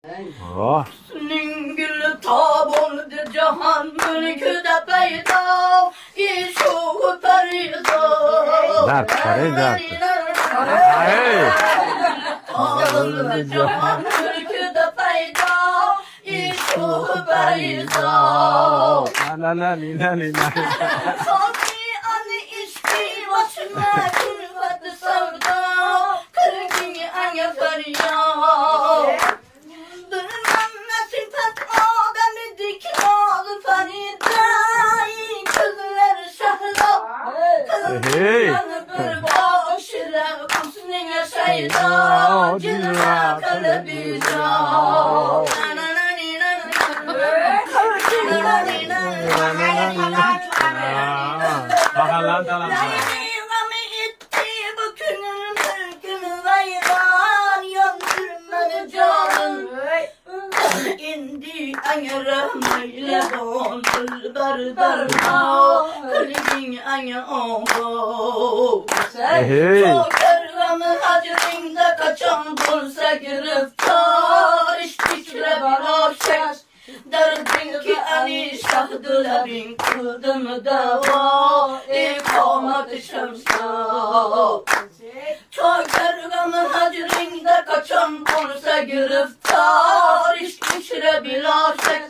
Oh. Gülü taboldur cahan mülkü de peyda İşoğu perida Dert karı dert. Hey. Taboldur cahan mülkü de peyda İşoğu perida La la la la. Safi anı içki başına külfetli sevda Kırgın anya feryat Durmam nasipet ademi dikmalı feride Kızlar şehra Kızlar bir başire Kumsine şeyda Cilve kalbi can Bakalım tamam. İndi anyaramıyla don dardarma kalbin anya oğlu çok ergamı hacırında kaçan bulsa giriftar iştikre bir aşek derdin ki ani şahdıla bin kıldım dava ikamet şemsa çok ergamı hacırında kaçan bulsa giriftar iştikre bir aşek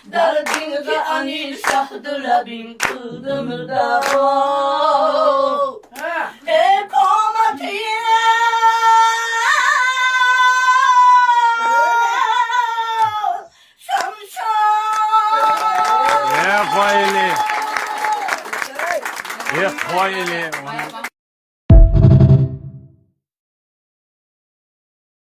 derdin ki ani şahdıla bin kıldım dava ikamet يا خويلي